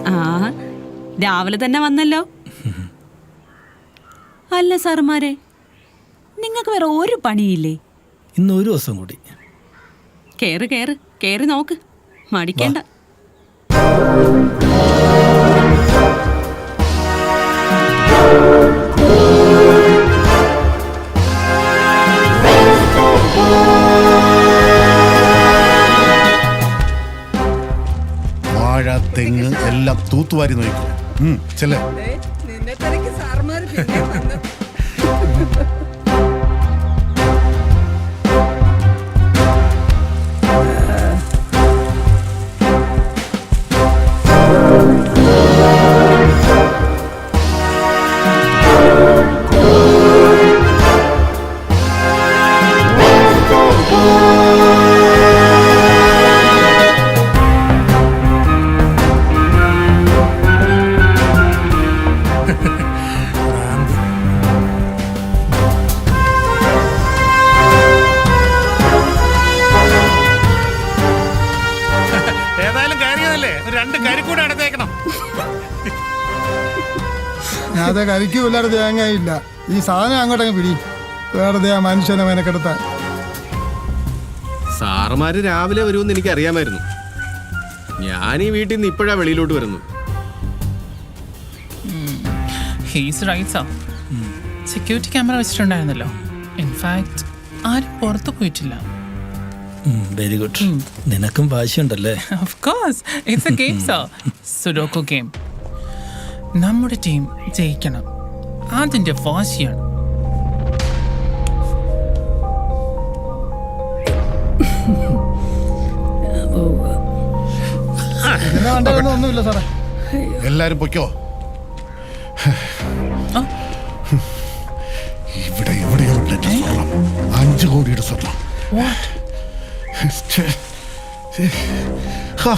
ആ രാവിലെ തന്നെ വന്നല്ലോ. അല്ല സാറുമാരെ, നിങ്ങൾക്ക് വേറെ ഒരു പണിയില്ലേ? ഇന്ന് ഒരു ദിവസം കൂടി. കേറ് കേറ് കേറി നോക്ക്, മടിക്കണ്ട. വാഴ, തെങ്ങ് എല്ലാം തൂത്തുവാരി നോക്കും. ചെല്ല. ഞാതെ കരിക്കൂല്ലാതെ തേങ്ങയില്ല. ഈ സാധനം അങ്ങോട്ടങ്ങ് പിടി. വെറുതെ ആ മനുഷ്യനെ മെനക്കെടുത്താൻ. സാറുമാര് രാവിലെ വരുമെന്ന് എനിക്ക് അറിയാമായിരുന്നു. ഞാൻ ഈ വീട്ടിൽ നിന്ന് ഇപ്പോഴാ വെളിയിലോട്ട് വരുന്നത്. Security camera വെച്ചിട്ടുണ്ടായിരുന്നല്ലോ. ഇൻഫാക്ട് ആരും പുറത്തു പോയിട്ടില്ല. Very good. നിനക്കും വാശിയുണ്ടല്ലേ? Of course, it's a game, sir. Sudoku game. നമ്മുടെ ടീം ജയിക്കണം, അതിന്റെ വാശിയാണ്. ഒന്നുമില്ല സാറേ. എല്ലാരും പൊയ്ക്കോ. ഇവിടെ എവിടെയുണ്ട് 5 കോടിയുടെ സ്വർണം.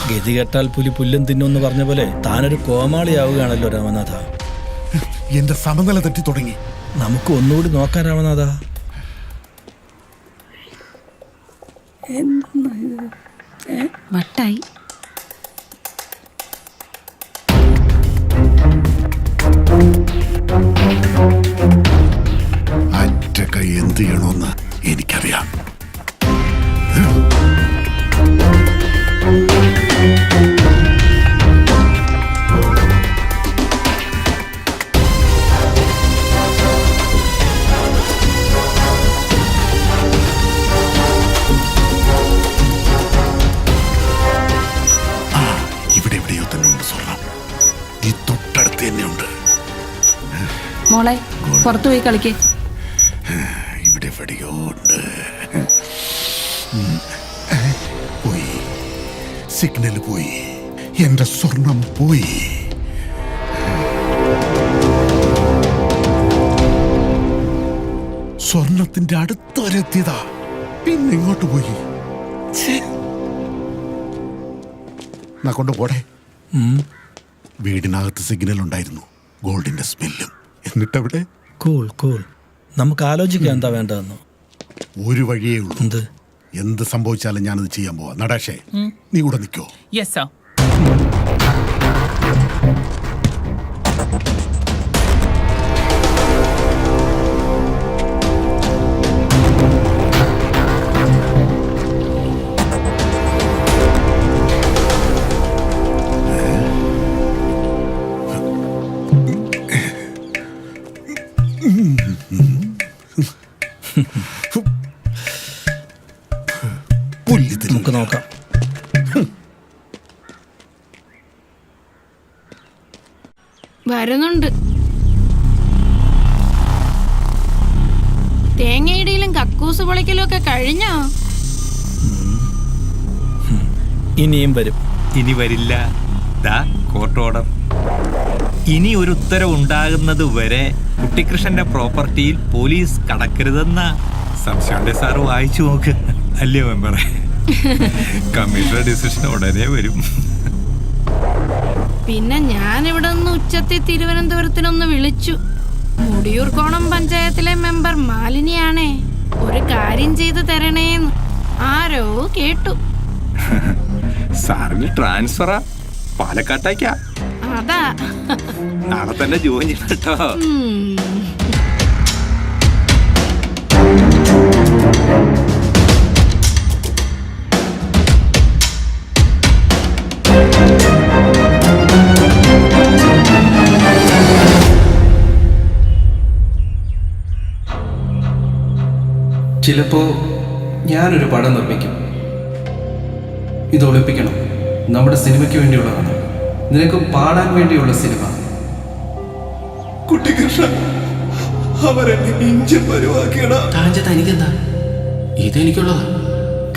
ഗതി കേട്ടാൽ പുലി പുല്ലും തിന്നുമെന്ന് പറഞ്ഞ പോലെ താനൊരു കോമാളിയാവുകയാണല്ലോ രാമനാഥ. എന്റെ സമനില തെറ്റി തുടങ്ങി. നമുക്ക് ഒന്നുകൂടി നോക്കാൻ രാമനാഥ. വട്ടായി. അറ്റൊക്കെ എന്ത് ചെയ്യണമെന്ന് എനിക്കറിയാം. ഇവിടെ എവിടെയോ തന്നെ ഉണ്ട് സ്വർണം. ഈ തൊട്ടടുത്ത് തന്നെ ഉണ്ട്. മോളെ പുറത്തു പോയി കളിക്കേ. ഇവിടെ എവിടെയോ ഉണ്ട്. പോയി, സിഗ്നൽ പോയി, എന്റെ സ്വർണം പോയി. സ്വർണത്തിന്റെ അടുത്ത് വരെ എത്തിയതാ, പിന്നെ ഇങ്ങോട്ട് പോയി. എന്നാ കൊണ്ടുപോടെ. വീടിനകത്ത് സിഗ്നൽ ഉണ്ടായിരുന്നു, ഗോൾഡിന്റെ സ്മെല്ലും. എന്നിട്ടവിടെ കൂൾ കൂൾ. നമുക്ക് ആലോചിക്കാം എന്താ വേണ്ടതെന്ന്. ഒരു വഴിയേ ഉള്ളൂ. എന്ത്? എന്ത് സംഭവിച്ചാലും ഞാനത് ചെയ്യാൻ പോവാ. നടാഷേ, നീ കൂടെ നിൽക്കോ? Yes sir. നമുക്ക് നോക്കാം. വരുന്നുണ്ട്. തേങ്ങയിടയിലും കക്കൂസ് പൊളിക്കലും ഒക്കെ കഴിഞ്ഞോ? ഇനിയും വരും. ഇനി വരില്ല. ദാ കോർട്ട് ഓർഡർ. ഇനി ഒരു ഉത്തരവുണ്ടാകുന്നത് വരെ കുട്ടിക്കൃഷ്ണന്റെ പ്രോപ്പർട്ടിയിൽ പോലീസ് കടക്കരുതെന്ന സംശയമുണ്ട്. സാറ് വായിച്ചു നോക്ക്. അല്ലേ മെമ്പറെ? കമ്മീഷണർ ഡിസിഷൻ ഉടനെ വരും. പിന്നെ ഞാൻ ഇവിടെ നിന്ന് ഉച്ചത്തിൽ തിരുവനന്തപുരത്തിനൊന്ന് വിളിച്ചു. മുടിയൂർക്കോണം പഞ്ചായത്തിലെ മെമ്പർ മാലിനിയാണേ ഒരു കാര്യം ചെയ്തു തരണേന്ന് ആരോ കേട്ടു. സാറിന് ട്രാൻസ്ഫറാ? പാലക്കാട്ടേക്കാ? നാളെ തന്നെ ജോയിൻ ചെയ്യണം കേട്ടോ. ചിലപ്പോൾ ഞാനൊരു പടം നിർമ്മിക്കും. ഇത് ഒളിപ്പിക്കണം. നമ്മുടെ സിനിമയ്ക്ക് വേണ്ടിയുള്ളതാണ്. നിനക്ക് പാടാൻ വേണ്ടിയുള്ള സിനിമ. കുട്ടികൃഷ്ണ അവരെന്നെ ഇഞ്ചം പരുവാക്കിയടാ. തനിക്കെന്താ? ഇതെനിക്കുള്ളതാ.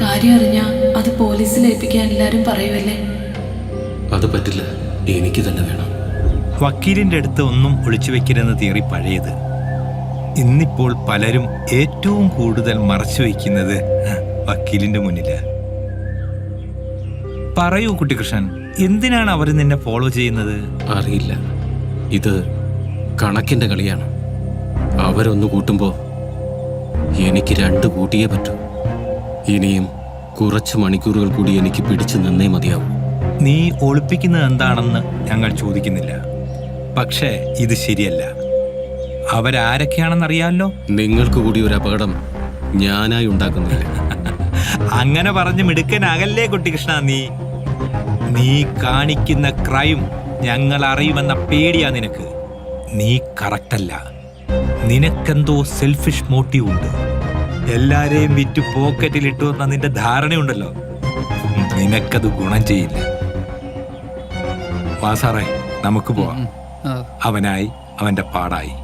കാര്യം അറിഞ്ഞാ അത് പോലീസിൽ ഏൽപ്പിക്കാൻ എല്ലാരും പറയുമല്ലേ? അത് പറ്റില്ല, എനിക്ക് തന്നെ വേണം. വക്കീലിന്റെ അടുത്ത് ഒന്നും ഒളിച്ചു വെക്കരുതെന്ന് തിയറി പഴയത്. ഇന്നിപ്പോൾ പലരും ഏറ്റവും കൂടുതൽ മറച്ചു വയ്ക്കുന്നത് വക്കീലിന്റെ മുന്നില്. പറയൂ കുട്ടികൃഷ്ണൻ, എന്തിനാണ് അവർ നിന്നെ ഫോളോ ചെയ്യുന്നത്? അറിയില്ല, ഇത് കണക്കിന്റെ കളിയാണ്. അവരൊന്ന് കൂട്ടുമ്പോ എനിക്ക് 2 കൂട്ടിയേ പറ്റൂ. ഇനിയും കുറച്ച് മണിക്കൂറുകൾ കൂടി എനിക്ക് പിടിച്ചു നിന്നേ മതിയാവും. നീ ഒളിപ്പിക്കുന്നത് എന്താണെന്ന് ഞങ്ങൾ ചോദിക്കുന്നില്ല. പക്ഷേ ഇത് ശരിയല്ല. അവരാരൊക്കെയാണെന്നറിയാമല്ലോ. നിങ്ങൾക്ക് കൂടി ഒരു അപകടം ഞാനായി ഉണ്ടാക്കുന്നില്ല. അങ്ങനെ പറഞ്ഞ് മിടുക്കനാകല്ലേ കുട്ടികൃഷ്ണ. നീ കാണിക്കുന്ന ക്രൈം ഞങ്ങൾ അറിയുമെന്ന പേടിയാ നിനക്ക്. നീ കറക്റ്റല്ല. നിനക്കെന്തോ സെൽഫിഷ് മോട്ടീവ് ഉണ്ട്. എല്ലാരെയും വിറ്റ് പോക്കറ്റിലിട്ടു എന്ന നിന്റെ ധാരണയുണ്ടല്ലോ. നിനക്കത് ഗുണം ചെയ്യില്ല. വാ സാറേ, നമുക്ക് പോവാം. അവനായി, അവന്റെ പാടായി.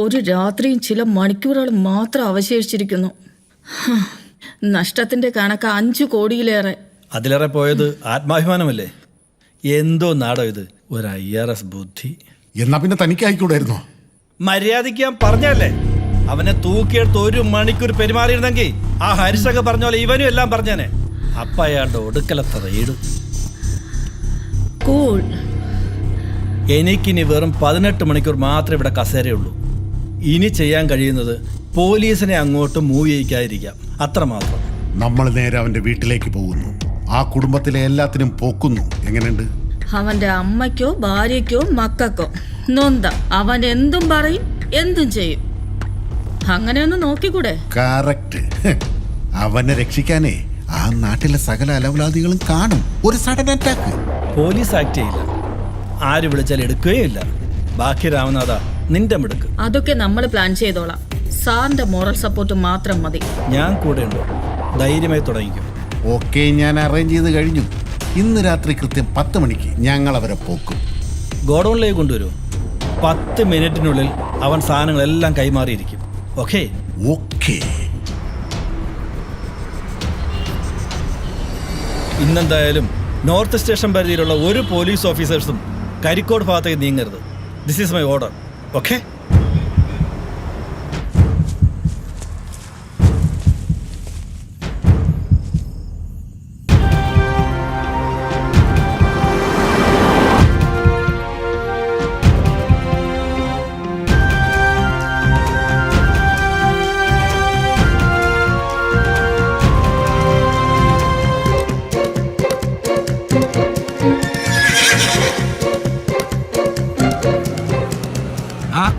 ഒരു രാത്രിയും ചില മണിക്കൂറുകൾ മാത്രം അവശേഷിച്ചിരിക്കുന്നു. നഷ്ടത്തിന്റെ കണക്ക് 5 കോടിയിലേറെ. അതിലേറെ പോയത് ആത്മാഭിമാനമല്ലേ? എന്തോ നാടോ ഇത്, ഒരു IRS ബുദ്ധി. എന്നാ പിന്നെ തനിക്ക് ആയിക്കൂടായിരുന്നോ? മര്യാദയ്ക്ക് ഞാൻ പറഞ്ഞല്ലേ, അവനെ തൂക്കിയെടുത്ത് 1 മണിക്കൂർ പെരുമാറിയിരുന്നെങ്കിൽ ആ ഹരിശൊക്കെ പറഞ്ഞ പോലെ ഇവനും എല്ലാം പറഞ്ഞേനെ. അപ്പ അയാളുടെ ഒടുക്കലത്തെ റെയ്ഡ്. കൂൾ. എനിക്കിനി വെറും 18 മണിക്കൂർ മാത്രമേ ഇവിടെ കസേരയുള്ളൂ. ഇനി ചെയ്യാൻ കഴിയുന്നത് പോലീസിനെ അങ്ങോട്ട് മൂവ് ചെയ്യിക്കാതിരിക്കാം, അത്രമാത്രം. നമ്മൾ നേരെ അവന്റെ വീട്ടിലേക്ക് പോകുന്നു. ആ കുടുംബത്തിലെ എല്ലാത്തിനും പോക്കുന്നു. എങ്ങനെയുണ്ട്? അവന്റെ അമ്മയ്ക്കോ ഭാര്യയ്ക്കോ മക്കൾക്കോ നൊന്ത അവൻ എന്തും പറയും, എന്തും ചെയ്യും. അങ്ങനെയൊന്ന് നോക്കിക്കൂടെ? കറക്റ്റ്. അവനെ രക്ഷിക്കാനേ ആ നാട്ടിലെ സകല അലവലാദികളും കാണും. ഒരു സഡൻ അറ്റാക്ക്. പോലീസ് ആക്ട് ചെയ്യില്ല, ആര് വിളിച്ചാൽ എടുക്കുകയും ഇല്ല. ബാക്കി രാമനാഥ, നിന്റെ മിടുക്ക്. അതൊക്കെ നമ്മൾ പ്ലാൻ ചെയ്തോളാം. സാറിന്റെ മോറൽ സപ്പോർട്ട് മാത്രം മതി. ഞാൻ കൂടെ ഉണ്ട്, ധൈര്യമായി തുടങ്ങിക്കും. ഓക്കെ, ഞാൻ അറേഞ്ച് ചെയ്ത് കഴിഞ്ഞു. ഇന്ന് രാത്രി കൃത്യം 10 മണിക്ക് ഞങ്ങൾ അവരെ പോക്കും. ഗോഡൌണിലേക്ക് കൊണ്ടുവരൂ. 10 മിനിറ്റിനുള്ളിൽ അവൻ സാധനങ്ങളെല്ലാം കൈമാറിയിരിക്കും. ഓക്കെ? ഓക്കെ. ഇന്നെന്തായാലും നോർത്ത് സ്റ്റേഷൻ പരിധിയിലുള്ള ഒരു പോലീസ് ഓഫീസേഴ്സും കരിക്കോട് ഭാഗത്തേക്ക് നീങ്ങരുത്. This is my order. Okay?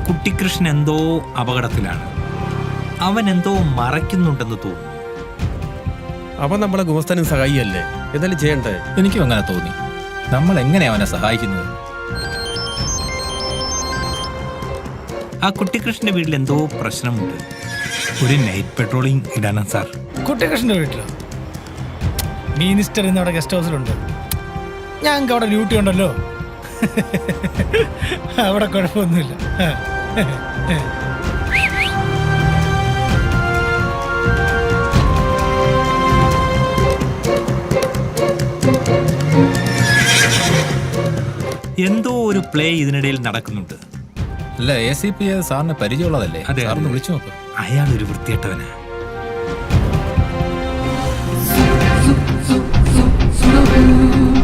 Kuttikrishnan എന്തോ അപകടത്തിലാണ്. അവൻ എന്തോ മറയ്ക്കുന്നുണ്ടെന്ന് തോന്നുന്നു. അവൻ നമ്മളെ ഗുമസ്താനും സഹായിയല്ലേ, എന്തായാലും ചെയ്യണ്ടേ? എനിക്കും അങ്ങനെ തോന്നി. നമ്മൾ എങ്ങനെ അവനെ സഹായിക്കുന്നത്? ആ കുട്ടിക്കൃഷ്ണന്റെ വീട്ടിൽ എന്തോ പ്രശ്നമുണ്ട്. ഒരു നൈറ്റ് പെട്രോളിംഗ് ഇടാനാ സാർ. കുട്ടികൃഷ്ണന്റെ വീട്ടിലോ? മിനിസ്റ്റർ ഇന്ന് അവിടെ ഗസ്റ്റ് ഹൗസിലുണ്ട്. ഞങ്ങൾക്ക് അവിടെ ഡ്യൂട്ടി ഉണ്ടല്ലോ. അവിടെ കുഴപ്പമൊന്നുമില്ല. എന്തോ ഒരു പ്ലേ ഇതിനിടയിൽ നടക്കുന്നുണ്ട്. അല്ല, ACP സാറിന് പരിചയമുള്ളതല്ലേ? അതെ, സാറിന് വിളിച്ചു നോക്ക്. അയാളൊരു വൃത്തികെട്ടവനാ. Slow